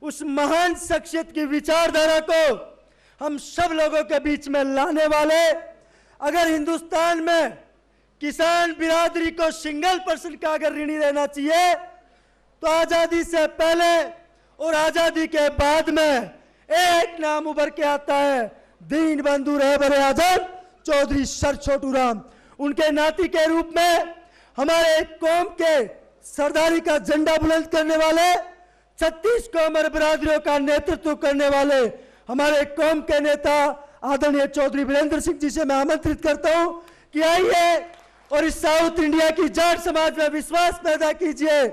उस महान शख्सियत की विचारधारा को हम सब लोगों के बीच में लाने वाले, अगर हिंदुस्तान में किसान बिरादरी को सिंगल पर्सन का अगर ऋणी रहना चाहिए तो आजादी से पहले और आजादी के बाद में एक नाम उभर के आता है, दीन बंधु रहबर आजाद चौधरी सर छोटू राम। उनके नाती के रूप में हमारे कौम के सरदारी का झंडा बुलंद करने वाले, 36 कौमर बिरादरियों का नेतृत्व करने वाले हमारे कौम के नेता आदरणीय चौधरी वीरेंद्र सिंह जी से मैं आमंत्रित करता हूं कि आइए और इस साउथ इंडिया की जाट समाज में विश्वास पैदा कीजिए।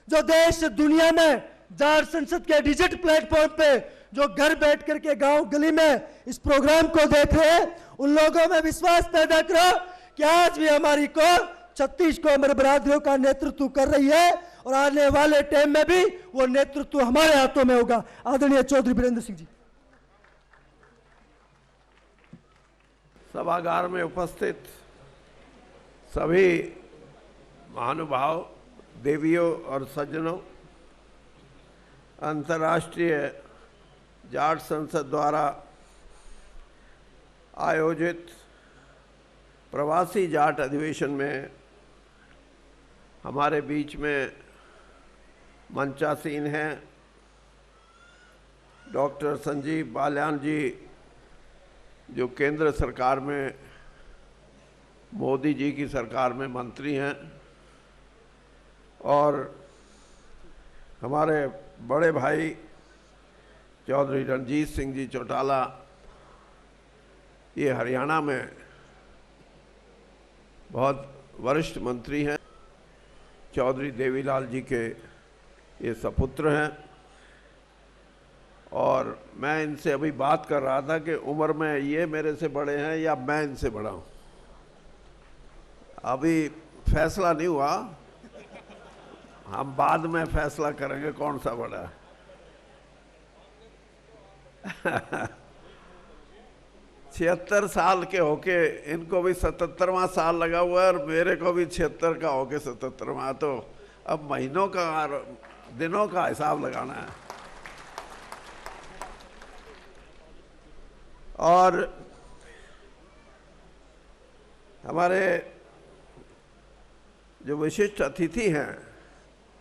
जो देश दुनिया में जाट संसद के डिजिटल प्लेटफॉर्म पे जो घर बैठ करके गांव गली में इस प्रोग्राम को देख रहे हैं, उन लोगों में विश्वास पैदा करो कि आज भी हमारी कौम 36 कौमर बिरादरियों का नेतृत्व कर रही है और आने वाले टाइम में भी वो नेतृत्व हमारे हाथों में होगा। आदरणीय चौधरी वीरेंद्र सिंह जी। सभागार में उपस्थित सभी महानुभाव, देवियों और सज्जनों, अंतर्राष्ट्रीय जाट संसद द्वारा आयोजित प्रवासी जाट अधिवेशन में हमारे बीच में मंचासीन हैं डॉक्टर संजीव बालियान जी, जो केंद्र सरकार में मोदी जी की सरकार में मंत्री हैं, और हमारे बड़े भाई चौधरी रणजीत सिंह जी चौटाला, ये हरियाणा में बहुत वरिष्ठ मंत्री हैं। चौधरी देवीलाल जी के ये सपुत्र हैं, और मैं इनसे अभी बात कर रहा था कि उम्र में ये मेरे से बड़े हैं या मैं इनसे बड़ा हूँ। अभी फैसला नहीं हुआ, हम बाद में फैसला करेंगे कौन सा बड़ा है। 76 साल के होके इनको भी 77वां साल लगा हुआ है और मेरे को भी 76 का होके 77वां, तो अब महीनों का दिनों का हिसाब लगाना है। और हमारे जो विशिष्ट अतिथि हैं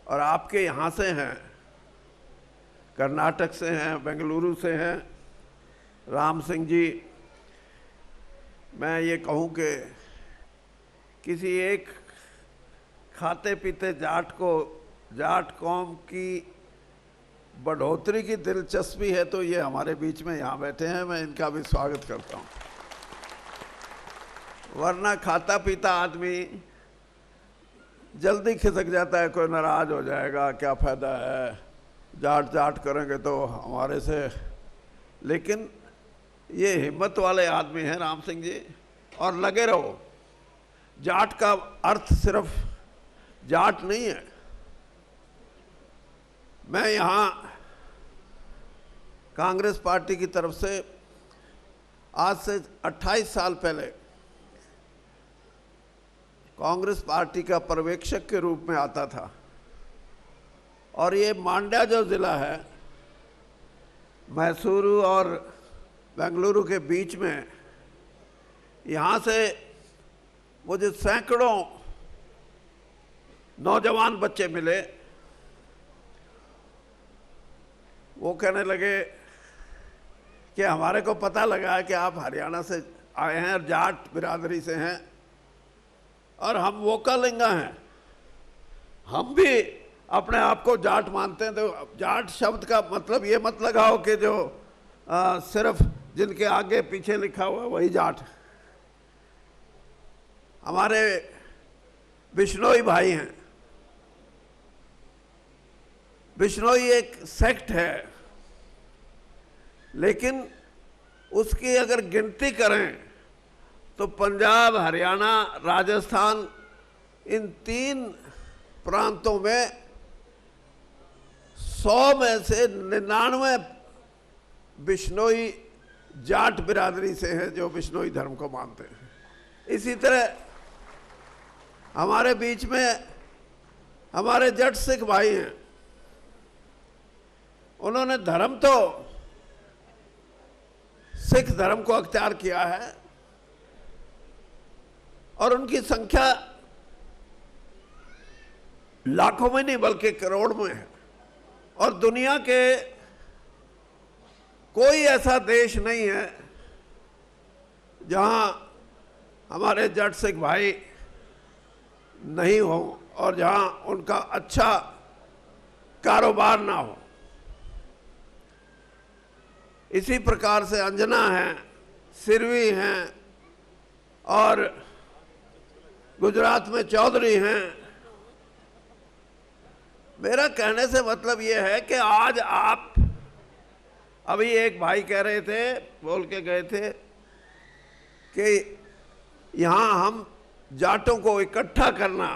और आपके यहाँ से हैं, कर्नाटक से हैं, बेंगलुरु से हैं, राम सिंह जी, मैं ये कहूँ कि किसी एक खाते पीते जाट को जाट कौम की बढ़ोतरी की दिलचस्पी है तो ये हमारे बीच में यहाँ बैठे हैं, मैं इनका भी स्वागत करता हूँ। वरना खाता पीता आदमी जल्दी खिसक जाता है, कोई नाराज हो जाएगा, क्या फ़ायदा है, जाट जाट करेंगे तो हमारे से। लेकिन ये हिम्मत वाले आदमी हैं राम सिंह जी, और लगे रहो। जाट का अर्थ सिर्फ जाट नहीं है। मैं यहाँ कांग्रेस पार्टी की तरफ से आज से 28 साल पहले कांग्रेस पार्टी का पर्यवेक्षक के रूप में आता था, और ये मांड्या जो ज़िला है मैसूरू और बेंगलुरु के बीच में, यहाँ से मुझे सैकड़ों नौजवान बच्चे मिले। वो कहने लगे कि हमारे को पता लगा है कि आप हरियाणा से आए हैं और जाट बिरादरी से हैं, और हम वोकालिंगा हैं, हम भी अपने आप को जाट मानते हैं। तो जाट शब्द का मतलब ये मत लगाओ कि जो सिर्फ जिनके आगे पीछे लिखा हुआ वही जाट। हमारे बिश्नोई भाई हैं। बिश्नोई एक सेक्ट है, लेकिन उसकी अगर गिनती करें तो पंजाब, हरियाणा, राजस्थान, इन 3 प्रांतों में 100 में से 99 बिश्नोई जाट बिरादरी से हैं, जो बिश्नोई धर्म को मानते हैं। इसी तरह हमारे बीच में हमारे जट सिख भाई हैं, उन्होंने धर्म तो सिख धर्म को अख्तियार किया है और उनकी संख्या लाखों में नहीं बल्कि करोड़ में है। और दुनिया के कोई ऐसा देश नहीं है जहां हमारे जट सिख भाई नहीं हो और जहां उनका अच्छा कारोबार ना हो। इसी प्रकार से अंजना हैं, सिरवी हैं और गुजरात में चौधरी हैं। मेरा कहने से मतलब यह है कि आज आप, अभी एक भाई कह रहे थे, बोल के गए थे कि यहाँ हम जाटों को इकट्ठा करना,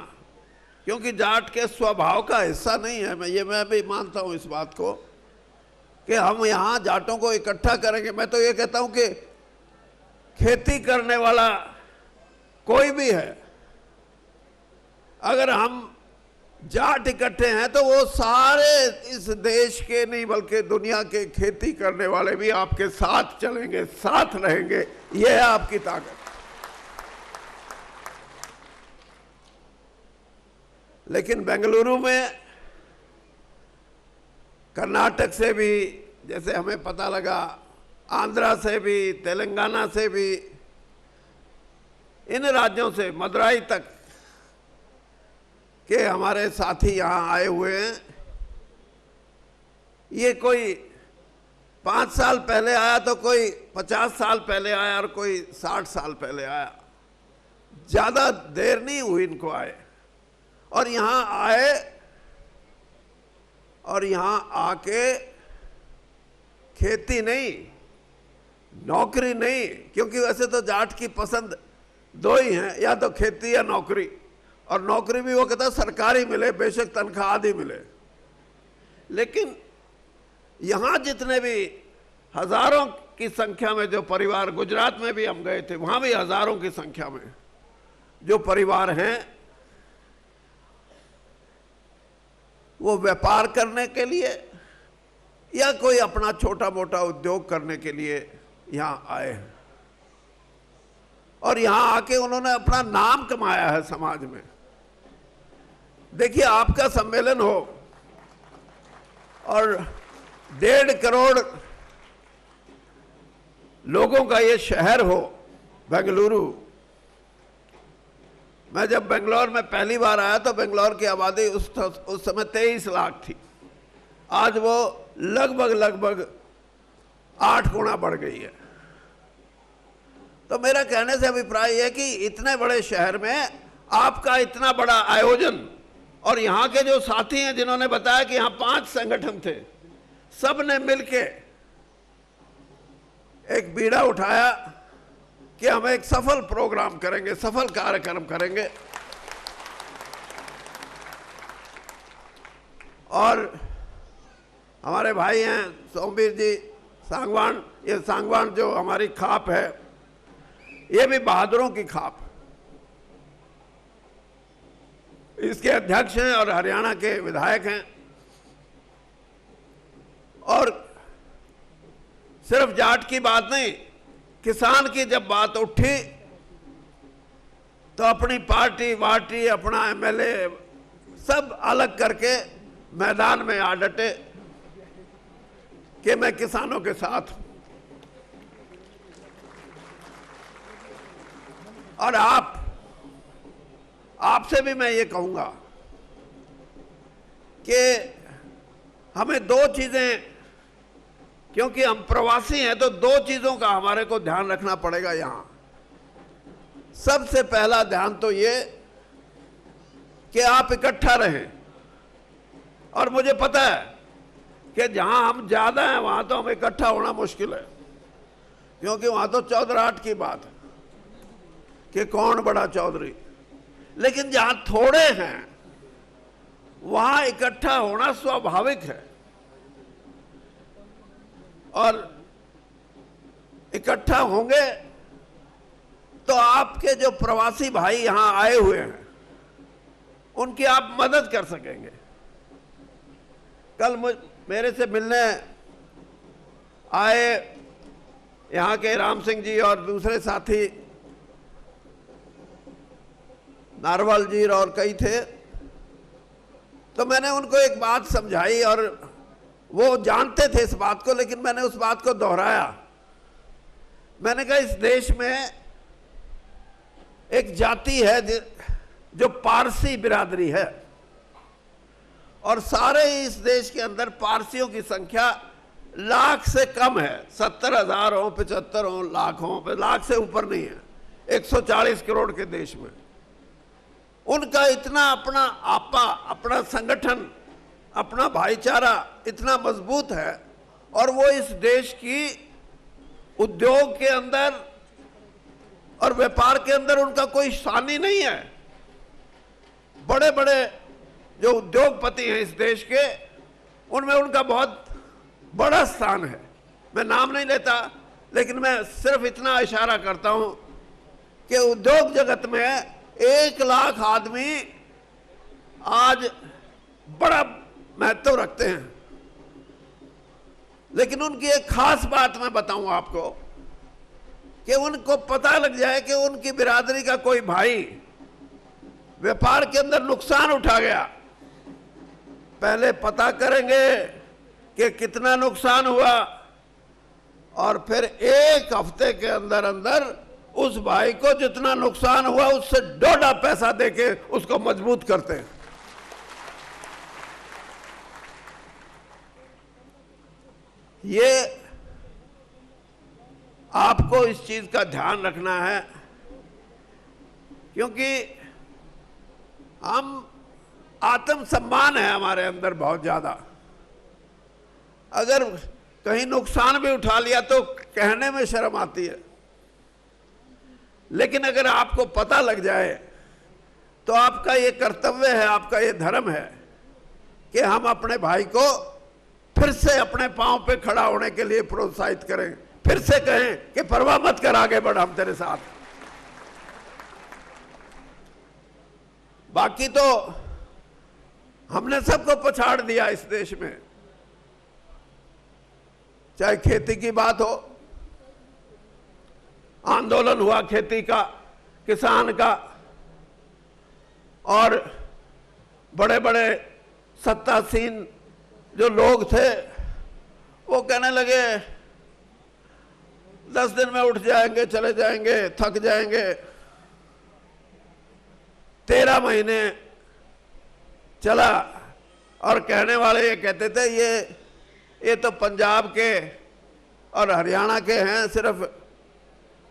क्योंकि जाट के स्वभाव का हिस्सा नहीं है। मैं भी मानता हूँ इस बात को कि हम यहाँ जाटों को इकट्ठा करेंगे। मैं तो ये कहता हूँ कि खेती करने वाला कोई भी है, अगर हम जाट इकट्ठे हैं तो वो सारे इस देश के नहीं बल्कि दुनिया के खेती करने वाले भी आपके साथ चलेंगे, साथ रहेंगे। ये है आपकी ताकत। लेकिन बेंगलुरु में कर्नाटक से भी, जैसे हमें पता लगा, आंध्रा से भी, तेलंगाना से भी, इन राज्यों से मदुराई तक के हमारे साथी यहाँ आए हुए हैं। ये कोई 5 साल पहले आया तो कोई 50 साल पहले आया और कोई 60 साल पहले आया। ज़्यादा देर नहीं हुई इनको आए, और यहाँ आए और यहाँ आके खेती नहीं, नौकरी नहीं, क्योंकि वैसे तो जाट की पसंद दो ही हैं, या तो खेती या नौकरी। और नौकरी भी वो कहता है सरकारी मिले, बेशक तनख्वाह आदि मिले। लेकिन यहाँ जितने भी हजारों की संख्या में जो परिवार, गुजरात में भी हम गए थे, वहाँ भी हजारों की संख्या में जो परिवार हैं, वो व्यापार करने के लिए या कोई अपना छोटा मोटा उद्योग करने के लिए यहाँ आए हैं। और यहाँ आके उन्होंने अपना नाम कमाया है समाज में। देखिए, आपका सम्मेलन हो और 1.5 करोड़ लोगों का ये शहर हो बेंगलुरु। मैं जब बेंगलोर में पहली बार आया तो बेंगलोर की आबादी उस समय 23 लाख थी। आज वो लगभग 8 गुना बढ़ गई है। तो मेरा कहने से अभिप्राय है कि इतने बड़े शहर में आपका इतना बड़ा आयोजन, और यहाँ के जो साथी हैं जिन्होंने बताया कि यहाँ 5 संगठन थे, सब ने मिलके एक बीड़ा उठाया कि हम एक सफल प्रोग्राम करेंगे, सफल कार्यक्रम करेंगे। और हमारे भाई हैं सोमवीर जी सांगवान, ये सांगवान जो हमारी खाप है, ये भी बहादुरों की खाप, इसके अध्यक्ष हैं और हरियाणा के विधायक हैं। और सिर्फ जाट की बात नहीं, किसान की जब बात उठी तो अपनी पार्टी वार्टी, अपना एमएलए सब अलग करके मैदान में आ डटे कि मैं किसानों के साथ हूं। और आपसे भी मैं ये कहूंगा कि हमें 2 चीजें, क्योंकि हम प्रवासी हैं तो 2 चीजों का हमारे को ध्यान रखना पड़ेगा यहां। सबसे पहला ध्यान तो ये कि आप इकट्ठा रहें। और मुझे पता है कि जहां हम ज्यादा हैं वहां तो हम इकट्ठा होना मुश्किल है, क्योंकि वहां तो चौधराट की बात है कि कौन बड़ा चौधरी। लेकिन जहां थोड़े हैं वहां इकट्ठा होना स्वाभाविक है। और इकट्ठा होंगे तो आपके जो प्रवासी भाई यहां आए हुए हैं उनकी आप मदद कर सकेंगे। कल मेरे से मिलने आए यहाँ के राम सिंह जी और दूसरे साथी नारवाल जी और कई थे, तो मैंने उनको एक बात समझाई और वो जानते थे इस बात को, लेकिन मैंने उस बात को दोहराया। मैंने कहा इस देश में एक जाति है जो पारसी बिरादरी है, और सारे इस देश के अंदर पारसियों की संख्या लाख से कम है। 70,000 हो, 75 हो, लाख हो, लाख से ऊपर नहीं है। 140 करोड़ के देश में उनका इतना अपना आपा, अपना संगठन, अपना भाईचारा इतना मजबूत है, और वो इस देश की उद्योग के अंदर और व्यापार के अंदर उनका कोई सानी नहीं है। बड़े बड़े जो उद्योगपति हैं इस देश के, उनमें उनका बहुत बड़ा स्थान है। मैं नाम नहीं लेता, लेकिन मैं सिर्फ इतना इशारा करता हूं कि उद्योग जगत में 1 लाख आदमी आज बड़ा महत्व रखते हैं। लेकिन उनकी एक खास बात मैं बताऊं आपको कि उनको पता लग जाए कि उनकी बिरादरी का कोई भाई व्यापार के अंदर नुकसान उठा गया, पहले पता करेंगे कि कितना नुकसान हुआ, और फिर 1 हफ्ते के अंदर अंदर उस भाई को जितना नुकसान हुआ उससे 2 पैसा देके उसको मजबूत करते हैं। ये आपको इस चीज का ध्यान रखना है, क्योंकि हम आत्मसम्मान है हमारे अंदर बहुत ज्यादा। अगर कहीं नुकसान भी उठा लिया तो कहने में शर्म आती है, लेकिन अगर आपको पता लग जाए तो आपका ये कर्तव्य है, आपका ये धर्म है कि हम अपने भाई को फिर से अपने पांव पे खड़ा होने के लिए प्रोत्साहित करें, फिर से कहें कि परवाह मत कर, आगे बढ़, हम तेरे साथ। बाकी तो हमने सबको पछाड़ दिया इस देश में, चाहे खेती की बात हो, आंदोलन हुआ खेती का, किसान का, और बड़े बड़े सत्तासीन जो लोग थे वो कहने लगे 10 दिन में उठ जाएंगे, चले जाएंगे, थक जाएंगे। 13 महीने चला, और कहने वाले ये कहते थे ये तो पंजाब के और हरियाणा के हैं सिर्फ,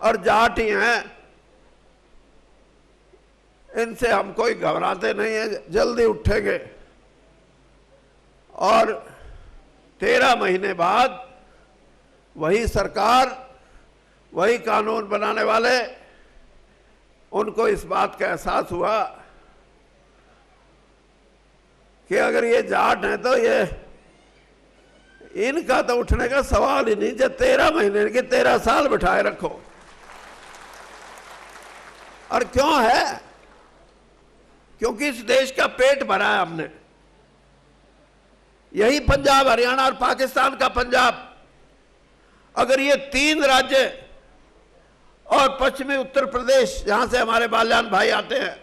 और जाट ही हैं, इनसे हम कोई घबराते नहीं है, जल्दी उठेंगे। और 13 महीने बाद वही सरकार, वही कानून बनाने वाले, उनको इस बात का एहसास हुआ कि अगर ये जाट हैं तो ये इनका तो उठने का सवाल ही नहीं, जब 13 महीने के 13 साल बिठाए रखो। और क्यों है? क्योंकि इस देश का पेट भरा है हमने। यही पंजाब, हरियाणा और पाकिस्तान का पंजाब, अगर ये 3 राज्य और पश्चिमी उत्तर प्रदेश, जहां से हमारे बाल्यान भाई आते हैं,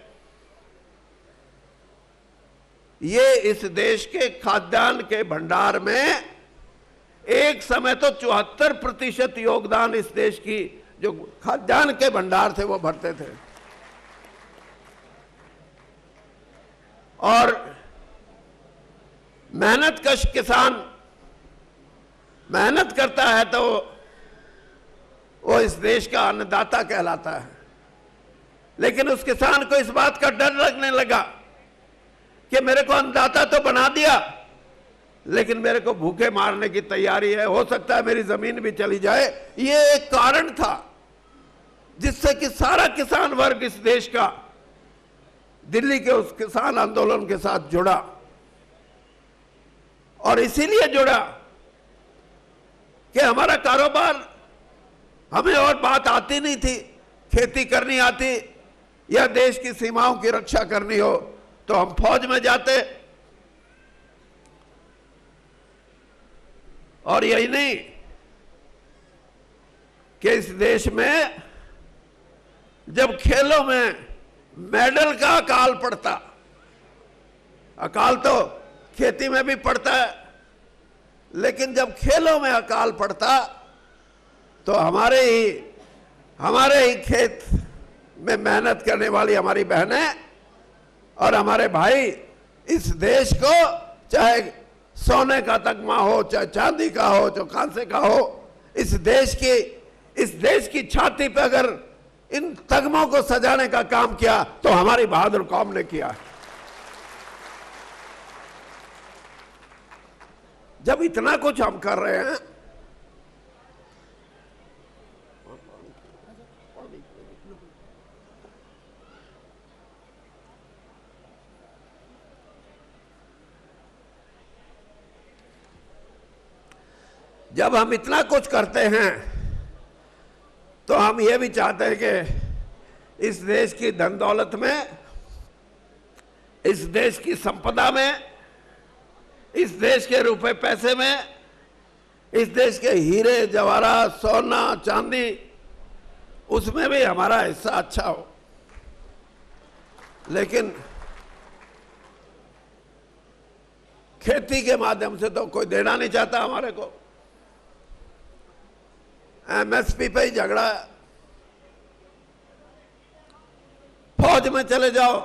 ये इस देश के खाद्यान्न के भंडार में एक समय तो 74% योगदान इस देश की जो खाद्यान्न के भंडार थे वो भरते थे। और मेहनतकश किसान मेहनत करता है तो वो इस देश का अन्नदाता कहलाता है। लेकिन उस किसान को इस बात का डर लगने लगा कि मेरे को अन्नदाता तो बना दिया, लेकिन मेरे को भूखे मारने की तैयारी है, हो सकता है मेरी जमीन भी चली जाए। ये एक कारण था जिससे कि सारा किसान वर्ग इस देश का दिल्ली के उस किसान आंदोलन के साथ जुड़ा। और इसीलिए जुड़ा कि हमारा कारोबार, हमें और बात आती नहीं थी, खेती करनी आती या देश की सीमाओं की रक्षा करनी हो तो हम फौज में जाते, और यही नहीं कि इस देश में जब खेलों में मेडल का अकाल पड़ता, अकाल तो खेती में भी पड़ता है, लेकिन जब खेलों में अकाल पड़ता तो हमारे ही खेत में मेहनत करने वाली हमारी बहनें और हमारे भाई इस देश को, चाहे सोने का तगमा हो, चाहे चांदी का हो, चाहे कांसे का हो, इस देश की छाती पे अगर इन तगमों को सजाने का काम किया तो हमारी बहादुर कौम ने किया है। जब इतना कुछ हम कर रहे हैं, जब हम इतना कुछ करते हैं तो हम ये भी चाहते हैं कि इस देश की धन दौलत में, इस देश की संपदा में, इस देश के रुपए पैसे में, इस देश के हीरे जवाहरात, सोना चांदी, उसमें भी हमारा हिस्सा अच्छा हो। लेकिन खेती के माध्यम से तो कोई देना नहीं चाहता हमारे को। एमएसपी पे ही झगड़ा है। फौज में चले जाओ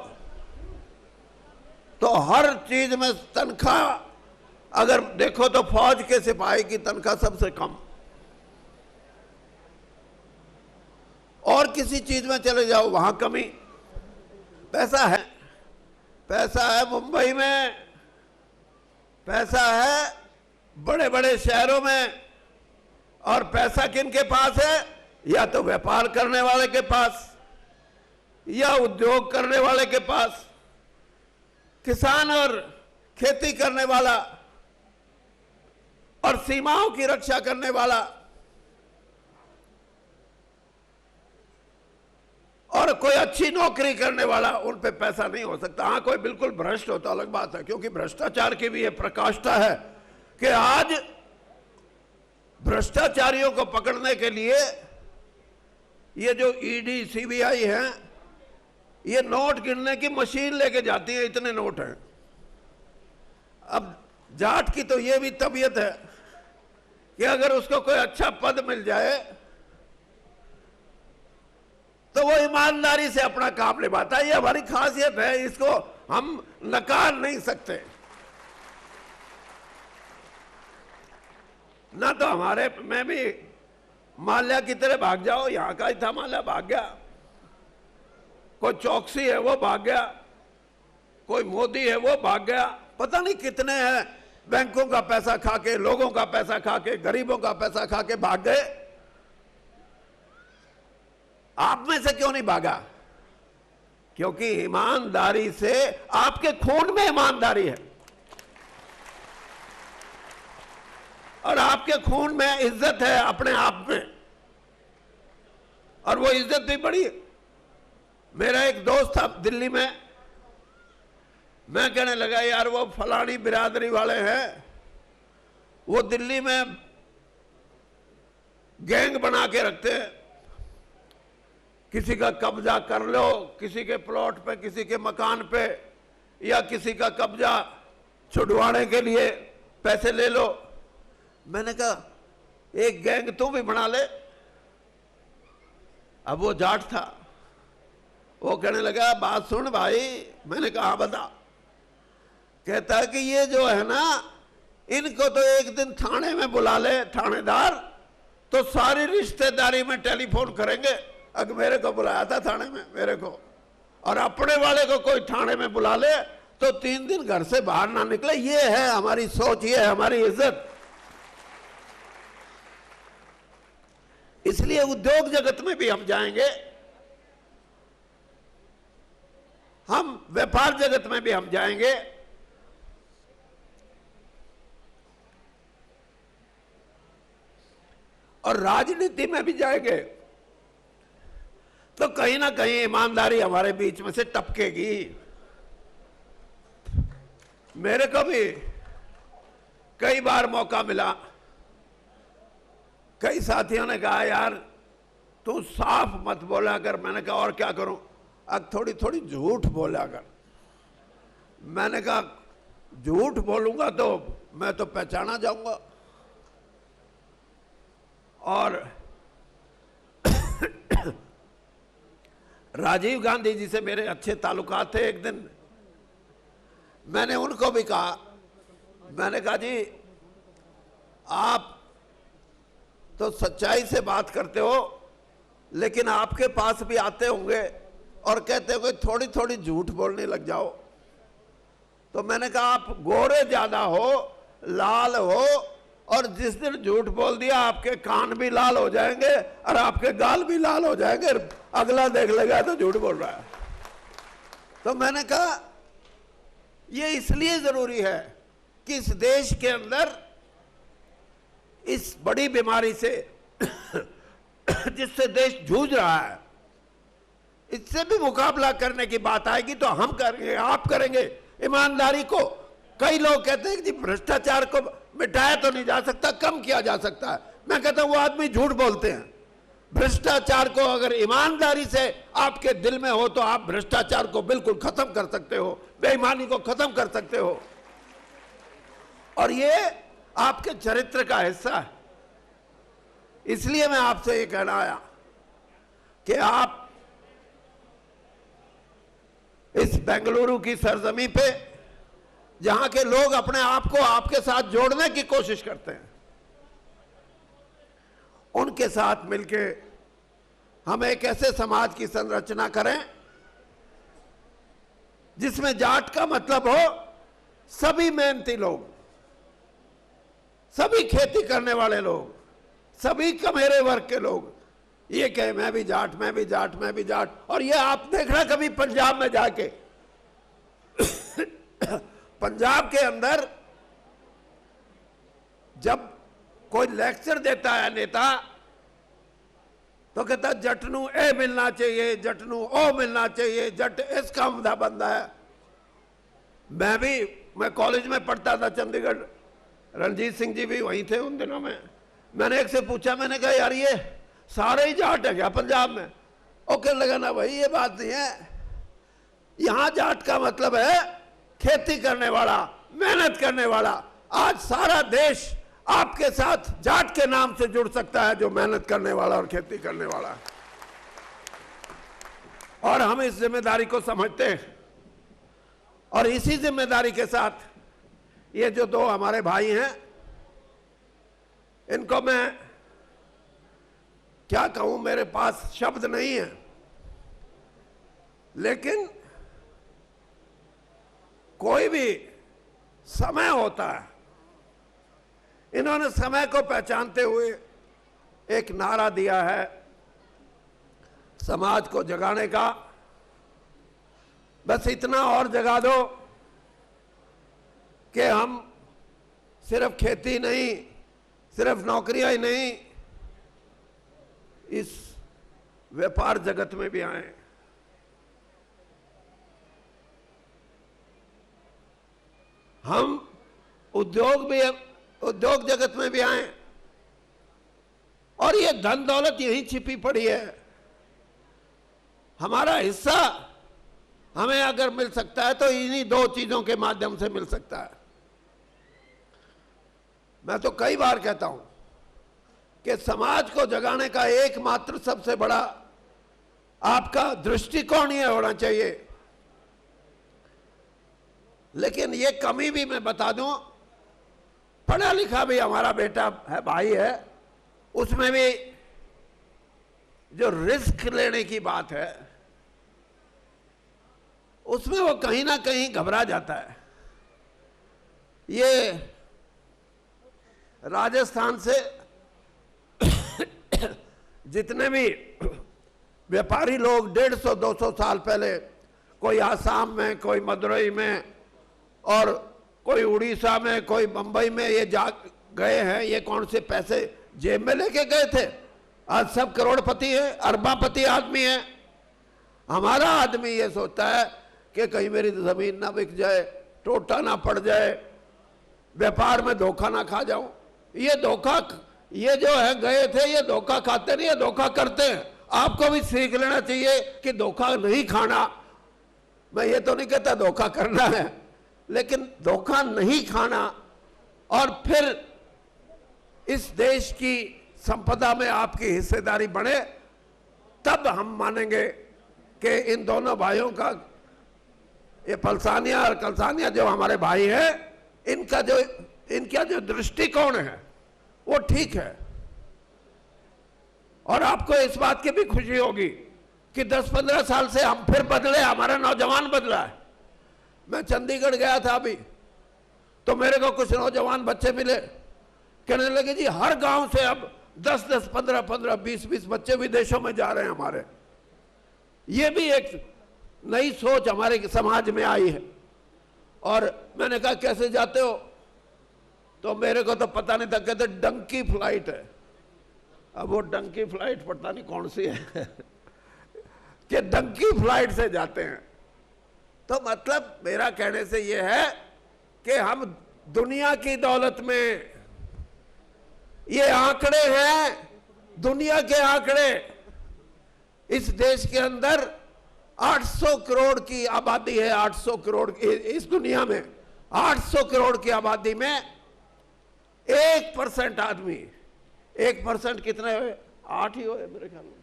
तो हर चीज में तनख्वाह अगर देखो तो फौज के सिपाही की तनख्वाह सबसे कम। और किसी चीज में चले जाओ वहां कमी। पैसा है मुंबई में, पैसा है बड़े बड़े शहरों में, और पैसा किन के पास है? या तो व्यापार करने वाले के पास, या उद्योग करने वाले के पास। किसान और खेती करने वाला और सीमाओं की रक्षा करने वाला और कोई अच्छी नौकरी करने वाला, उन पे पैसा नहीं हो सकता। हाँ, कोई बिल्कुल भ्रष्ट हो तो अलग बात है, क्योंकि भ्रष्टाचार की भी ये प्रकाष्ठा है कि आज भ्रष्टाचारियों को पकड़ने के लिए ये जो ईडी सीबीआई है, ये नोट गिनने की मशीन लेके जाती है, इतने नोट हैं। अब जाट की तो ये भी तबीयत है कि अगर उसको कोई अच्छा पद मिल जाए तो वो ईमानदारी से अपना काम निभाता है। ये हमारी खासियत है, इसको हम नकार नहीं सकते। ना तो हमारे में भी माल्या की तरह भाग जाओ, यहां का ही था माल्या, भाग गया। कोई चौकसी है वो भाग गया, कोई मोदी है वो भाग गया, पता नहीं कितने हैं बैंकों का पैसा खा के, लोगों का पैसा खा के, गरीबों का पैसा खा के भाग गए। आप में से क्यों नहीं भागा? क्योंकि ईमानदारी से, आपके खून में ईमानदारी है और आपके खून में इज्जत है अपने आप में, और वो इज्जत भी बड़ी है। मेरा एक दोस्त था दिल्ली में, मैं कहने लगा यार वो फलानी बिरादरी वाले हैं, वो दिल्ली में गैंग बना के रखते हैं, किसी का कब्जा कर लो, किसी के प्लॉट पे, किसी के मकान पे, या किसी का कब्जा छुड़वाने के लिए पैसे ले लो। मैंने कहा एक गैंग तू भी बना ले। अब वो जाट था, वो कहने लगा बात सुन भाई। मैंने कहा बता। कहता है कि ये जो है ना, इनको तो एक दिन थाने में बुला ले थानेदार, तो सारी रिश्तेदारी में टेलीफोन करेंगे। अगर मेरे को बुलाया था थाने में, मेरे को, और अपने वाले को कोई थाने में बुला ले तो 3 दिन घर से बाहर ना निकले। ये है हमारी सोच, ये है हमारी इज्जत। इसलिए उद्योग जगत में भी हम जाएंगे, हम व्यापार जगत में भी हम जाएंगे, और राजनीति में भी जाएंगे, तो कहीं ना कहीं ईमानदारी हमारे बीच में से टपकेगी। मेरे को भी कई बार मौका मिला कई साथियों ने कहा यार तू साफ मत बोला कर। मैंने कहा और क्या करूं? अब थोड़ी थोड़ी झूठ बोला कर। मैंने कहा झूठ बोलूंगा तो मैं तो पहचाना जाऊंगा। और राजीव गांधी जी से मेरे अच्छे ताल्लुकात थे। एक दिन मैंने उनको भी कहा, मैंने कहा जी आप तो सच्चाई से बात करते हो, लेकिन आपके पास भी आते होंगे और कहते होंगे थोड़ी थोड़ी झूठ बोलने लग जाओ। तो मैंने कहा आप गोरे ज्यादा हो, लाल हो, और जिस दिन झूठ बोल दिया आपके कान भी लाल हो जाएंगे और आपके गाल भी लाल हो जाएंगे, अगला देख लेगा तो झूठ बोल रहा है। तो मैंने कहा ये इसलिए जरूरी है कि इस देश के अंदर इस बड़ी बीमारी से जिससे देश जूझ रहा है, इससे भी मुकाबला करने की बात आएगी तो हम करेंगे, आप करेंगे। ईमानदारी को, कई लोग कहते हैं कि जी भ्रष्टाचार को मिटाया तो नहीं जा सकता, कम किया जा सकता है। मैं कहता हूं वो आदमी झूठ बोलते हैं। भ्रष्टाचार को अगर ईमानदारी से आपके दिल में हो तो आप भ्रष्टाचार को बिल्कुल खत्म कर सकते हो, बेईमानी को खत्म कर सकते हो, और ये आपके चरित्र का हिस्सा है। इसलिए मैं आपसे ये कहना आया कि आप इस बेंगलुरु की सरजमी पे, जहां के लोग अपने आप को आपके साथ जोड़ने की कोशिश करते हैं, उनके साथ मिलके हम एक ऐसे समाज की संरचना करें जिसमें जाट का मतलब हो सभी मेहनती लोग, सभी खेती करने वाले लोग, सभी कमेरे वर्ग के लोग ये कहे मैं भी जाट, मैं भी जाट, मैं भी जाट। और ये आप देखना कभी पंजाब में जाके पंजाब के अंदर जब कोई लेक्चर देता है नेता तो कहता जट नू ए मिलना चाहिए, जट नू ओ मिलना चाहिए, जट इस काम का बंदा है। मैं कॉलेज में पढ़ता था चंडीगढ़, रणजीत सिंह जी भी वहीं थे उन दिनों में। मैंने एक से पूछा, मैंने कहा यार ये सारे ही जाट है क्या पंजाब में? और कहने लगा ना भाई ये बात नहीं है, यहां जाट का मतलब है खेती करने वाला, मेहनत करने वाला। आज सारा देश आपके साथ जाट के नाम से जुड़ सकता है, जो मेहनत करने वाला और खेती करने वाला। और हम इस जिम्मेदारी को समझते हैं, और इसी जिम्मेदारी के साथ ये जो दो हमारे भाई हैं, इनको मैं क्या कहूं, मेरे पास शब्द नहीं है, लेकिन कोई भी समय होता है। इन्होंने समय को पहचानते हुए एक नारा दिया है समाज को जगाने का, बस इतना और जगा दो कि हम सिर्फ खेती नहीं, सिर्फ नौकरियां ही नहीं, इस व्यापार जगत में भी आए। हम उद्योग जगत में भी आए, और ये धन दौलत यहीं छिपी पड़ी है। हमारा हिस्सा हमें अगर मिल सकता है तो इन्हीं दो चीजों के माध्यम से मिल सकता है। मैं तो कई बार कहता हूं कि समाज को जगाने का एकमात्र सबसे बड़ा आपका दृष्टिकोण ये होना चाहिए। लेकिन ये कमी भी मैं बता दूं, पढ़ा लिखा भी हमारा बेटा है, भाई है, उसमें भी जो रिस्क लेने की बात है उसमें वो कहीं ना कहीं घबरा जाता है। ये राजस्थान से जितने भी व्यापारी लोग 150-200 साल पहले, कोई आसाम में, कोई मदुरई में, और कोई उड़ीसा में, कोई बंबई में ये जा गए हैं, ये कौन से पैसे जेब में लेके गए थे? आज सब करोड़पति हैं, अरबापति आदमी हैं। हमारा आदमी ये सोचता है कि कहीं मेरी जमीन ना बिक जाए, टोटा ना पड़ जाए, व्यापार में धोखा ना खा जाऊं। ये धोखा ये जो है गए थे, ये धोखा खाते नहीं, ये धोखा करते हैं। आपको भी सीख लेना चाहिए कि धोखा नहीं खाना। मैं ये तो नहीं कहता धोखा करना है, लेकिन धोखा नहीं खाना और फिर इस देश की संपदा में आपकी हिस्सेदारी बढ़े, तब हम मानेंगे कि इन दोनों भाइयों का, ये पलसानिया और कलसानिया जो हमारे भाई हैं, इनका जो दृष्टिकोण है वो ठीक है। और आपको इस बात की भी खुशी होगी कि 10-15 साल से हम फिर बदले, हमारा नौजवान बदला है। मैं चंडीगढ़ गया था अभी, तो मेरे को कुछ नौजवान बच्चे मिले, कहने लगे जी हर गांव से अब 10-10, 15-15, 20-20 बच्चे विदेशों में जा रहे हैं हमारे। ये भी एक नई सोच हमारे समाज में आई है। और मैंने कहा कैसे जाते हो, तो मेरे को तो पता नहीं था, कहते डंकी फ्लाइट है। अब वो डंकी फ्लाइट पता नहीं कौन सी है कि डंकी फ्लाइट से जाते हैं। तो मतलब मेरा कहने से ये है कि हम दुनिया की दौलत में, ये आंकड़े हैं दुनिया के आंकड़े, इस देश के अंदर 800 करोड़ की आबादी है। 800 करोड़ इस दुनिया में 800 करोड़ की आबादी में 1% आदमी, 1% कितने हुए? 8 ही हुए मेरे ख्याल में।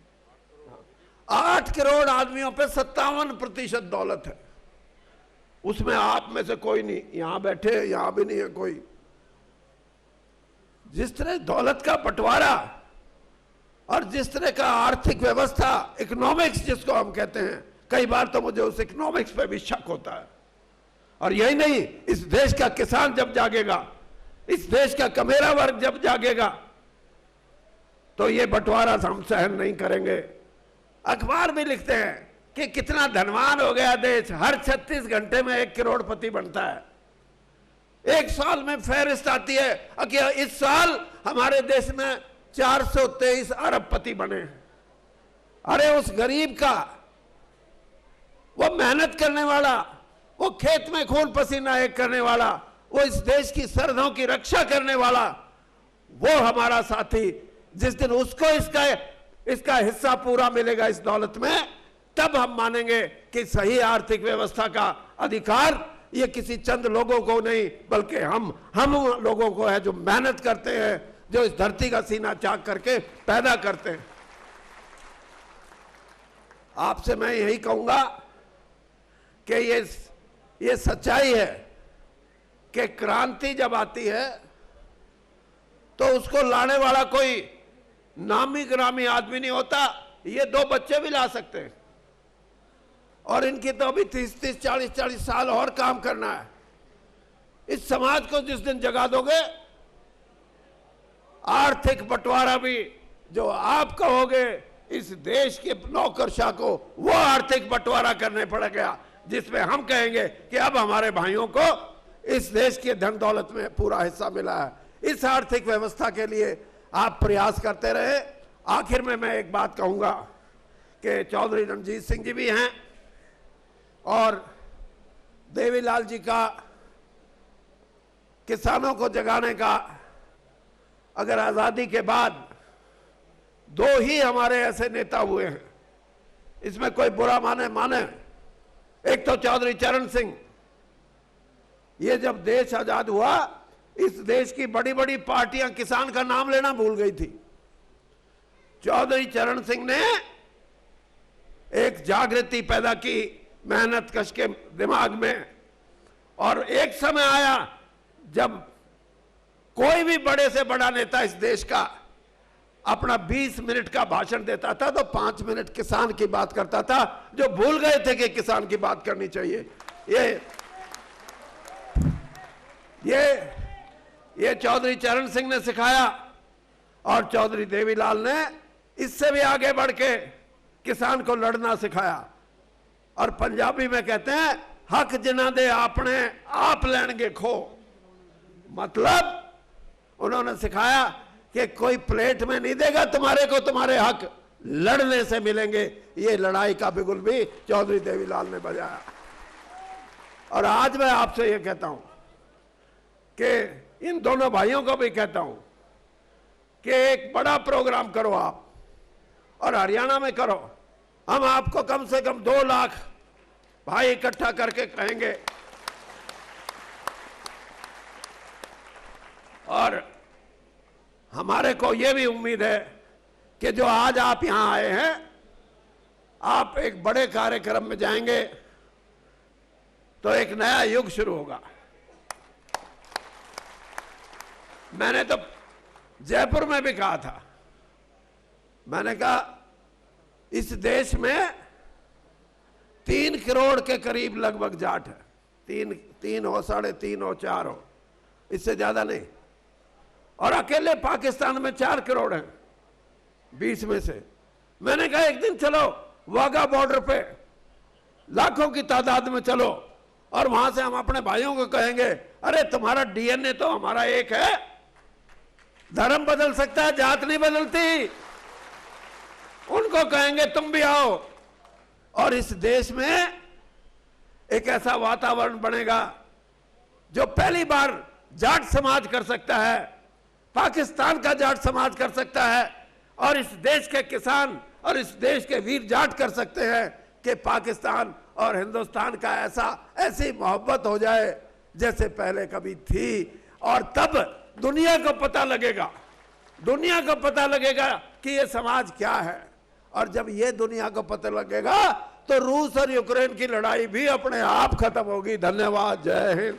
8 करोड़ आदमियों पे 57% दौलत है। उसमें आप में से कोई नहीं, यहां बैठे यहां भी नहीं है कोई। जिस तरह दौलत का बंटवारा और जिस तरह का आर्थिक व्यवस्था, इकोनॉमिक्स जिसको हम कहते हैं, कई बार तो मुझे उस इकोनॉमिक्स पे भी शक होता है। और यही नहीं, इस देश का किसान जब जागेगा, इस देश का कमेरा वर्ग जब जागेगा, तो ये बंटवारा हम सहन नहीं करेंगे। अखबार भी लिखते हैं कि कितना धनवान हो गया देश, हर 36 घंटे में 1 करोड़पति बनता है। एक साल में फहरिस्त आती है कि इस साल हमारे देश में 423 अरबपति बने। अरे उस गरीब का, वो मेहनत करने वाला, वो खेत में खून पसीना एक करने वाला, वो इस देश की सरहदों की रक्षा करने वाला, वो हमारा साथी, जिस दिन उसको इसका हिस्सा पूरा मिलेगा इस दौलत में, तब हम मानेंगे कि सही आर्थिक व्यवस्था का अधिकार ये किसी चंद लोगों को नहीं, बल्कि हम लोगों को है, जो मेहनत करते हैं, जो इस धरती का सीना चाक करके पैदा करते हैं। आपसे मैं यही कहूंगा कि ये सच्चाई है कि क्रांति जब आती है तो उसको लाने वाला कोई नामी ग्रामी आदमी नहीं होता। ये 2 बच्चे भी ला सकते हैं, और इनकी तो अभी 30-30, 40-40 साल और काम करना है। इस समाज को जिस दिन जगा दोगे, आर्थिक बंटवारा भी जो आप कहोगे इस देश के नौकरशाह को, वो आर्थिक बंटवारा करने पड़ेगा, जिसमें हम कहेंगे कि अब हमारे भाइयों को इस देश के धन दौलत में पूरा हिस्सा मिला है। इस आर्थिक व्यवस्था के लिए आप प्रयास करते रहे। आखिर में मैं एक बात कहूंगा कि चौधरी रणजीत सिंह जी भी हैं, और देवीलाल जी का किसानों को जगाने का, अगर आजादी के बाद 2 ही हमारे ऐसे नेता हुए हैं, इसमें कोई बुरा माने। एक तो चौधरी चरण सिंह, ये जब देश आजाद हुआ, इस देश की बड़ी बड़ी पार्टियां किसान का नाम लेना भूल गई थी। चौधरी चरण सिंह ने एक जागृति पैदा की मेहनत कश के दिमाग में, और एक समय आया जब कोई भी बड़े से बड़ा नेता इस देश का अपना 20 मिनट का भाषण देता था तो 5 मिनट किसान की बात करता था, जो भूल गए थे कि किसान की बात करनी चाहिए। ये चौधरी चरण सिंह ने सिखाया, और चौधरी देवीलाल ने इससे भी आगे बढ़ के किसान को लड़ना सिखाया। और पंजाबी में कहते हैं, हक जिन्हां दे आपने आप लैणगे खो। मतलब उन्होंने सिखाया कि कोई प्लेट में नहीं देगा तुम्हारे को, तुम्हारे हक लड़ने से मिलेंगे। ये लड़ाई का बिगुल भी चौधरी देवीलाल ने बजाया। और आज मैं आपसे ये कहता हूं कि इन दोनों भाइयों को भी कहता हूं कि एक बड़ा प्रोग्राम करो आप, और हरियाणा में करो। हम आपको कम से कम 2 लाख भाई इकट्ठा करके कहेंगे, और हमारे को यह भी उम्मीद है कि जो आज आप यहां आए हैं, आप एक बड़े कार्यक्रम में जाएंगे तो एक नया युग शुरू होगा। मैंने तो जयपुर में भी कहा था, मैंने कहा इस देश में 3 करोड़ के करीब लगभग जाट है, 3 हो, 3.5 हो, 4 हो, इससे ज्यादा नहीं। और अकेले पाकिस्तान में 4 करोड़ हैं 20 में से। मैंने कहा एक दिन चलो वाघा बॉर्डर पे लाखों की तादाद में चलो, और वहां से हम अपने भाइयों को कहेंगे, अरे तुम्हारा डीएनए तो हमारा एक है, धर्म बदल सकता है, जात नहीं बदलती। उनको कहेंगे तुम भी आओ, और इस देश में एक ऐसा वातावरण बनेगा जो पहली बार जाट समाज कर सकता है, पाकिस्तान का जाट समाज कर सकता है, और इस देश के किसान और इस देश के वीर जाट कर सकते हैं कि पाकिस्तान और हिंदुस्तान का ऐसी मोहब्बत हो जाए जैसे पहले कभी थी। और तब दुनिया को पता लगेगा, दुनिया को पता लगेगा कि ये समाज क्या है। और जब ये दुनिया को पता लगेगा तो रूस और यूक्रेन की लड़ाई भी अपने आप खत्म होगी। धन्यवाद। जय हिंद।